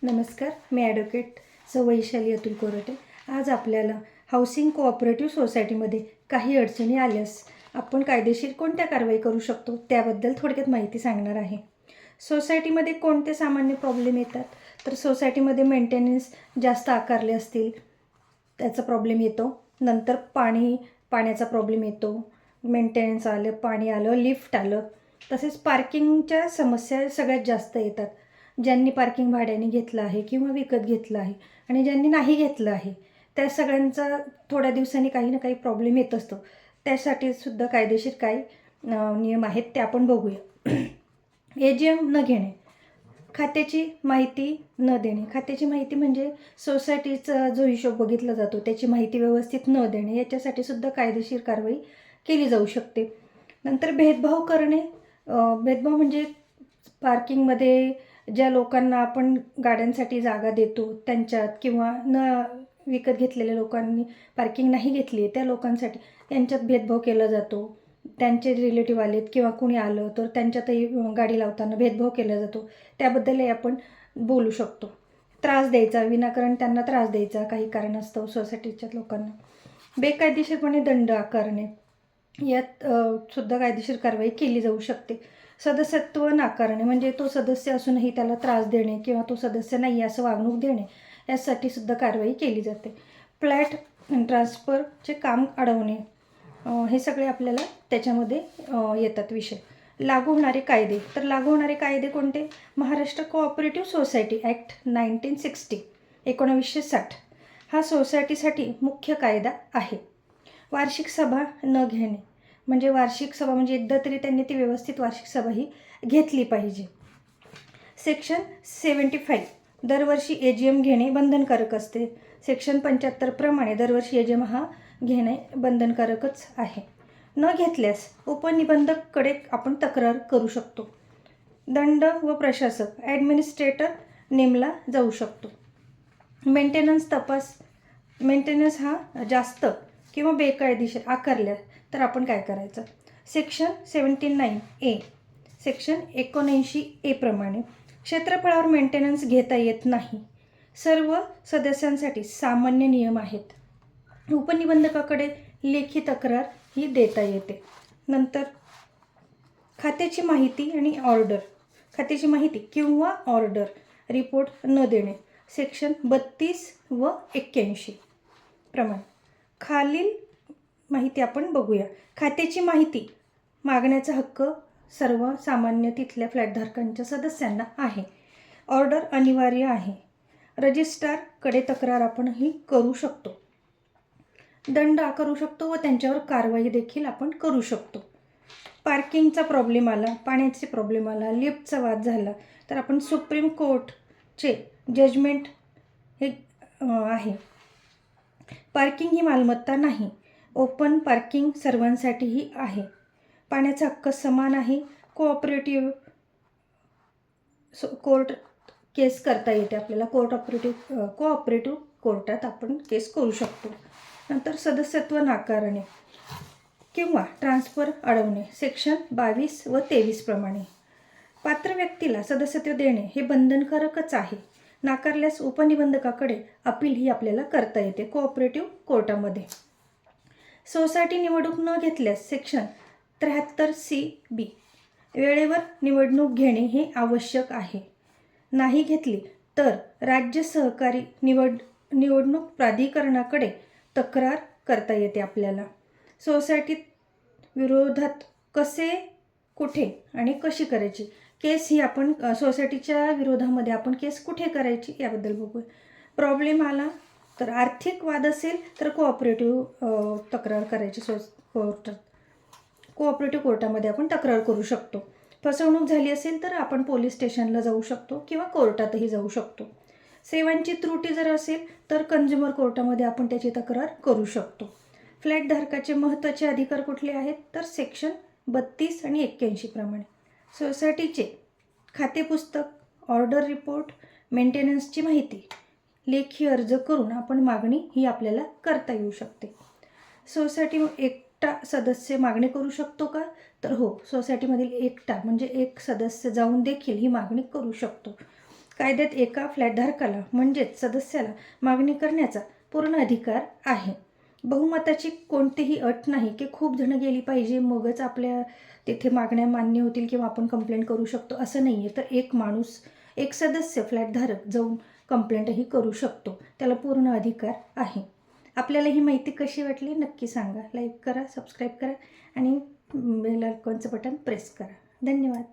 नमस्कार, मी ॲडव्होकेट सौ वैशाली अतुल कोरटे. आज आपल्याला हाऊसिंग कोऑपरेटिव्ह सोसायटीमध्ये काही अडचणी आल्यास आपण कायदेशीर कोणत्या कारवाई करू शकतो त्याबद्दल थोडक्यात माहिती सांगणार आहे. सोसायटीमध्ये कोणते सामान्य प्रॉब्लेम येतात, तर सोसायटीमध्ये मेंटेनन्स जास्त आकारले असतील त्याचा प्रॉब्लेम येतो. नंतर पाण्याचा प्रॉब्लेम येतो. मेंटेनन्स आलं, पाणी आलं, लिफ्ट आलं. तसेच पार्किंगच्या समस्या सगळ्यात जास्त येतात. ज्यांनी पार्किंग भाड्याने घेतलं आहे किंवा विकत घेतलं आहे आणि ज्यांनी नाही घेतलं आहे त्या सगळ्यांचा थोड्या दिवसांनी काही ना काही प्रॉब्लेम येत असतो. त्यासाठी सुद्धा कायदेशीर काही नियम आहेत ते आपण बघूया. AGM न घेणे, खात्याची माहिती न देणे. खात्याची माहिती म्हणजे सोसायटीचा जो हिशोब बघितला जातो त्याची माहिती व्यवस्थित न देणे, याच्यासाठी सुद्धा कायदेशीर कारवाई केली जाऊ शकते. नंतर भेदभाव करणे. भेदभाव म्हणजे पार्किंगमध्ये ज्या लोकांना आपण गाड्यांसाठी जागा देतो त्यांच्यात किंवा न विकत घेतलेल्या लोकांनी पार्किंग नाही घेतली आहे त्या लोकांसाठी त्यांच्यात भेदभाव केला जातो. त्यांचे रिलेटिव्ह आलेत किंवा कोणी आलं तर त्यांच्यातही गाडी लावताना भेदभाव केला जातो. त्याबद्दलही आपण बोलू शकतो. त्रास द्यायचा, विनाकारण त्यांना त्रास द्यायचा काही कारणास्तव सोसायटीच्या लोकांना. बेकायदेशीरपणे दंड आकारणे, यात सुद्धा कायदेशीर कारवाई केली जाऊ शकते. सदस्यत्व नाकारणे म्हणजे तो सदस्य असूनही त्याला त्रास देणे किंवा तो सदस्य नाही असं वागणूक देणे, यासाठी सुद्धा कारवाई केली जाते. फ्लॅट ट्रान्सफरचे काम अडवणे, हे सगळे आपल्याला त्याच्यामध्ये येतात विषय. लागू होणारे कायदे, तर लागू होणारे कायदे कोणते? महाराष्ट्र कोऑपरेटिव्ह सोसायटी ॲक्ट 1960 हा सोसायटीसाठी मुख्य कायदा आहे. वार्षिक सभा न घेणे, म्हणजे वार्षिक सभा म्हणजे एकदा तरी त्यांनी ती व्यवस्थित वार्षिक सभा ही घेतली पाहिजे. सेक्शन 75 दरवर्षी AGM घेणे बंधनकारक असते. सेक्शन 75 प्रमाणे दरवर्षी AGM हा घेणे बंधनकारकच आहे. न घेतल्यास उपनिबंधककडे आपण तक्रार करू शकतो. दंड व प्रशासक ॲडमिनिस्ट्रेटर नेमला जाऊ शकतो. मेंटेनन्स हा जास्त किंवा बेकायदेशीर आकारल्या तर आपण काय करायचं? सेक्शन 79A सेक्शन 79A प्रमाणे क्षेत्रफळावर मेंटेनन्स घेता येत नाही. सर्व सदस्यांसाठी सामान्य नियम आहेत. उपनिबंधकाकडे लेखी तक्रार ही देता येते. नंतर खात्याची माहिती आणि ऑर्डर, खात्याची माहिती किंवा ऑर्डर रिपोर्ट न देणे, सेक्शन 32 व 81 प्रमाणे. खालील माहिती आपण बघूया. खात्याची माहिती मागण्याचा हक्क सर्वसामान्य तिथल्या फ्लॅटधारकांच्या सदस्यांना आहे. ऑर्डर अनिवार्य आहे. रजिस्ट्रारकडे तक्रार आपण ही करू शकतो. दंड आकारू शकतो व त्यांच्यावर कारवाई देखील आपण करू शकतो. पार्किंगचा प्रॉब्लेम आला, पाण्याचे प्रॉब्लेम आला, लिफ्टचा वाद झाला तर आपण सुप्रीम कोर्टचे जजमेंट हे आहे. पार्किंग ही मालमत्ता नाही. ओपन पार्किंग सर्वांसाठीही आहे. पाण्याचा हक्क समान आहे. कोऑपरेटिव्ह कोर्ट केस करता येते आपल्याला. कोऑपरेटिव्ह कोर्टात आपण केस करू शकतो. नंतर सदस्यत्व नाकारणे किंवा ट्रान्सफर अडवणे, सेक्शन 22 व 23 प्रमाणे. पात्र व्यक्तीला सदस्यत्व देणे हे बंधनकारकच आहे. नाकारल्यास उपनिबंधकाकडे अपील ही आपल्याला करता येते कोऑपरेटिव्ह कोर्टामध्ये. सोसायटी निवडणूक न घेतल्यास सेक्शन 73CB वेळेवर निवडणूक घेणे हे आवश्यक आहे. नाही घेतली तर राज्य सहकारी निवडणूक प्राधिकरणाकडे तक्रार करता येते आपल्याला. सोसायटीत विरोधात कसे, कुठे आणि कशी करायची केस ही आपण सोसायटीच्या विरोधामध्ये आपण केस कुठे करायची याबद्दल बघूया. प्रॉब्लेम आला तर आर्थिक वाद असेल तर कोऑपरेटिव्ह तक्रार करायची कोऑपरेटिव्ह कोर्टामध्ये आपण तक्रार करू शकतो. फसवणूक झाली असेल तर आपण पोलीस स्टेशनला जाऊ शकतो किंवा कोर्टातही जाऊ शकतो. सेवांची त्रुटी जर असेल तर कंझ्युमर कोर्टामध्ये आपण त्याची तक्रार करू शकतो. फ्लॅटधारकाचे महत्त्वाचे अधिकार कुठले आहेत, तर सेक्शन 32 आणि 81 प्रमाणे. सोसायटीचे खातेपुस्तक, ऑर्डर रिपोर्ट, मेंटेनन्सची माहिती लेखी अर्ज करून आपण मागणी ही आपल्याला करता येऊ शकते. सोसायटी एकटा सदस्य मागणी करू शकतो का, तर हो, सोसायटीमधील एकटा म्हणजे एक सदस्य जाऊन देखील ही मागणी करू शकतो. कायद्यात एका फ्लॅटधारकाला म्हणजेच सदस्याला मागणी करण्याचा पूर्ण अधिकार आहे. बहुमताची कोणतीही अट नाही की खूप जण गेली पाहिजे मगच आपल्या तिथे मागण्या मान्य होतील किंवा आपण कंप्लेंट करू शकतो असं नाही आहे. तर एक माणूस, एक सदस्य फ्लॅटधारक जाऊन कंप्लेंटही करू शकतो. त्याला पूर्ण अधिकार आहे. आपल्याला ही माहिती कशी वाटली नक्की सांगा. लाईक करा, सबस्क्राईब करा आणि बेल आयकॉनचं बटन प्रेस करा. धन्यवाद.